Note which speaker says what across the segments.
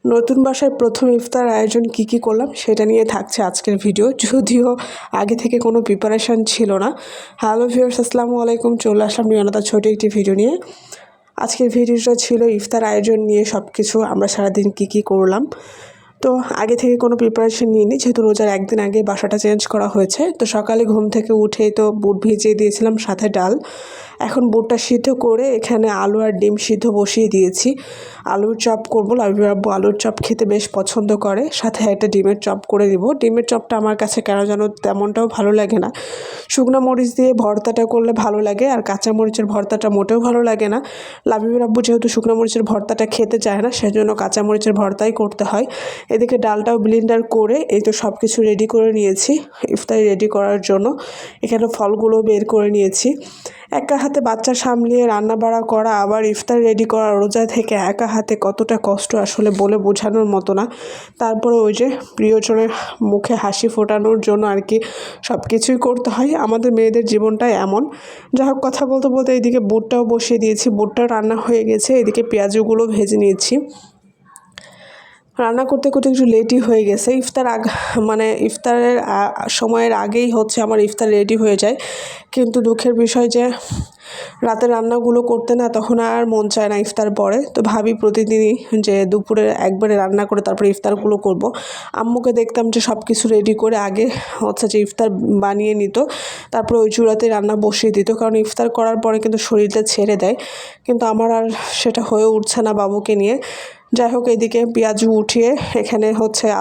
Speaker 1: নতুন বাসায় প্রথম ইফতার আয়োজন কি করলাম সেটা নিয়ে থাকছে আজকের ভিডিও। যদিও আগে থেকে কোনো প্রিপারেশান ছিল না। হ্যালো ভিউয়ার্স, আসসালামু আলাইকুম। চলে আসলাম নিয়নতার ছোটো একটি ভিডিও নিয়ে। আজকের ভিডিওটা ছিল ইফতার আয়োজন নিয়ে, সব কিছু আমরা সারাদিন কি করলাম। তো আগে থেকে কোনো প্রিপারেশন নিইনি, যেহেতু রোজার একদিন আগে বাসাটা চেঞ্জ করা হয়েছে। তো সকালে ঘুম থেকে উঠেই তো বুট ভিজিয়ে দিয়েছিলাম, সাথে ডাল। এখন বুটটা সিদ্ধ করে এখানে আলু আর ডিম সিদ্ধ বসিয়ে দিয়েছি। আলুর চপ করবো, আব্বু আলুর চপ খেতে বেশ পছন্দ করে, সাথে একটা ডিমের চপ করে দিব। ডিমের চপটা আমার কাছে কেন যেন তেমনটাও ভালো লাগে না। শুকনো মরিচ দিয়ে ভর্তাটা করলে ভালো লাগে, আর কাঁচা মরিচের ভর্তাটা মোটেও ভালো লাগে না। আব্বু যেহেতু শুকনো মরিচের ভর্তাটা খেতে চায় না, সেজন্য কাঁচা মরিচের ভর্তাই করতে হয়। এদিকে ডালটাও ব্লেন্ডার করে এই তো সব কিছু রেডি করে নিয়েছি ইফতারি রেডি করার জন্য। এখানে ফলগুলো বের করে নিয়েছি। একা হাতে বাচ্চা সামলিয়ে রান্না বাড়া করা, আবার ইফতার রেডি করা রোজা থেকে একা হাতে কতটা কষ্ট আসলে বলে বোঝানোর মতো না। তারপরে ওই যে প্রিয়জনের মুখে হাসি ফোটানোর জন্য আর কি সব কিছুই করতে হয়। আমাদের মেয়েদের জীবনটাই এমন। যাই হোক, কথা বলতে বলতে এদিকে বুটটাও বসিয়ে দিয়েছি, বুটটা রান্না হয়ে গেছে। এদিকে পেঁয়াজগুলো ভেজে নিয়েছি। রান্না করতে করতে একটু লেটই হয়ে গেছে। ইফতারের সময়ের আগেই আমার ইফতার রেডি হয়ে যায়। কিন্তু দুঃখের বিষয় যে রাতে রান্নাগুলো করতে না তখন আর মন চায় না ইফতার পরে। তো ভাবি প্রতিদিনই যে দুপুরে একবারে রান্না করে তারপরে ইফতারগুলো করব। আম্মুকে দেখতাম যে সব কিছু রেডি করে আগে যে ইফতার বানিয়ে নিত, তারপরে ওই চুলাতে রান্না বসিয়ে দিত, কারণ ইফতার করার পরে কিন্তু শরীরটা ছেড়ে দেয়। কিন্তু আমার আর সেটা হয়ে উঠছে না বাবুকে নিয়ে। যাই হোক, এদিকে পেঁয়াজ উঠিয়ে এখানে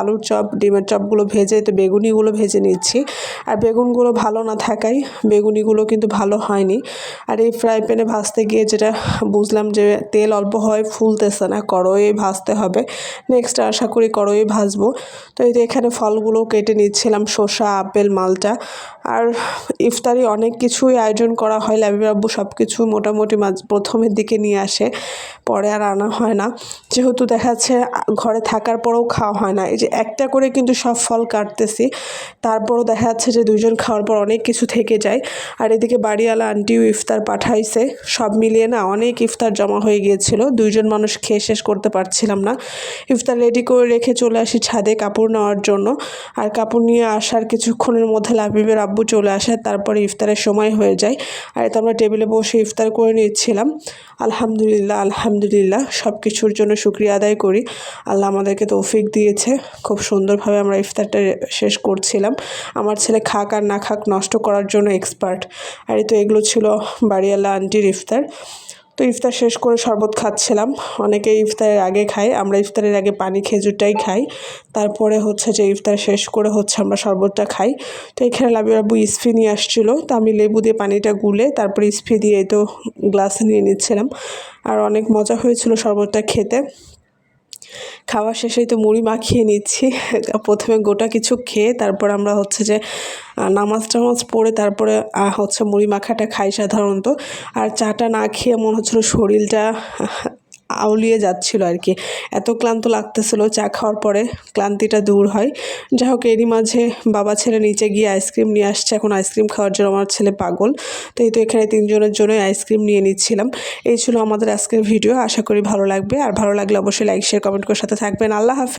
Speaker 1: আলুর চপ, ডিমের চপগুলো ভেজে তো বেগুনিগুলো ভেজে নিচ্ছি। আর বেগুনগুলো ভালো না থাকায় বেগুনিগুলো কিন্তু ভালো হয়নি। আর এই ফ্রাই প্যানে ভাজতে গিয়ে যেটা বুঝলাম যে তেল অল্প হয়, ফুলতেছে না, কড়াইয়ে ভাজতে হবে। নেক্সট আশা করি কড়াইয়ে ভাজবো। তো এই যে এখানে ফলগুলো কেটে নিচ্ছিলাম, শসা, আপেল, মালটা। আর ইফতারি অনেক কিছুই আয়োজন করা হয়। আব্বু সব কিছু মোটামুটি প্রথমের দিকে নিয়ে আসে, পরে আর আনা হয় না। যেহেতু দেখা যাচ্ছে ঘরে থাকার পরেও খাওয়া হয় না। এই যে একটা করে কিন্তু সব ফল কাটতেছি, তারপরও দেখা যাচ্ছে যে দুইজন খাওয়ার পর অনেক কিছু থেকে যায়। আর এদিকে বাড়িওয়ালা আন্টিও ইফতার পাঠাইছে। সব মিলিয়ে না অনেক ইফতার জমা হয়ে গিয়েছিল, দুইজন মানুষ খেয়ে শেষ করতে পারছিলাম না। ইফতার রেডি করে রেখে চলে আসি ছাদে কাপড় নেওয়ার জন্য। আর কাপড় নিয়ে আসার কিছুক্ষণের মধ্যে লাবিবের আব্বু চলে আসে, তারপরে ইফতারের সময় হয়ে যায়। আর এতে আমরা টেবিলে বসে ইফতার করে নিচ্ছিলাম। আলহামদুলিল্লাহ সব কিছুর জন্য শুকরিয়া আদায় করি। আল্লাহ আমাদেরকে তৌফিক দিয়েছে, খুব সুন্দরভাবে আমরা ইফতারটা শেষ করছিলাম। আমার ছেলে খাক আর না খাক নষ্ট করার জন্য এক্সপার্ট। আর এই তো এগুলো ছিল বাড়িওয়ালা আন্টির ইফতার। তো ইফতার শেষ করে শরবত খাচ্ছিলাম। অনেকে ইফতারের আগে খায়, আমরা ইফতারের আগে পানি খেজুরটাই খাই। তারপরে যে ইফতার শেষ করে আমরা শরবতটা খাই। তো এখানে লাবির আব্বু ইসফি নিয়ে আসছিলো, তো আমি লেবু দিয়ে পানিটা গুলে তারপরে ইসফি দিয়ে তো গ্লাসে নিয়ে নিচ্ছিলাম। আর অনেক মজা হয়েছিল শরবতটা খেতে। খাওয়া শেষেই তো মুড়ি মাখিয়ে নিচ্ছি। প্রথমে গোটা কিছু খেয়ে তারপর আমরা যে নামাজ টামাজ পড়ে তারপরে মুড়ি মাখাটা খাই সাধারণত। আর চাটা না খেয়ে মনে হচ্ছিলো শরীরটা আউলিয়ে যাচ্ছিল আর কি, এত ক্লান্ত লাগতেছিল। চা খাওয়ার পরে ক্লান্তিটা দূর হয়। যাই হোক, এরই মাঝে বাবা ছেলে নিচে গিয়ে আইসক্রিম নিয়ে আসছে। এখন আইসক্রিম খাওয়ার জন্য আমার ছেলে পাগল। তো এই তো এখানে তিনজনের জন্যই আইসক্রিম নিয়ে নিচ্ছিলাম। এই ছিল আমাদের আজকের ভিডিও। আশা করি ভালো লাগবে, আর ভালো লাগলে অবশ্যই লাইক, শেয়ার, কমেন্ট করে সাথে থাকবেন। আল্লাহ হাফেজ।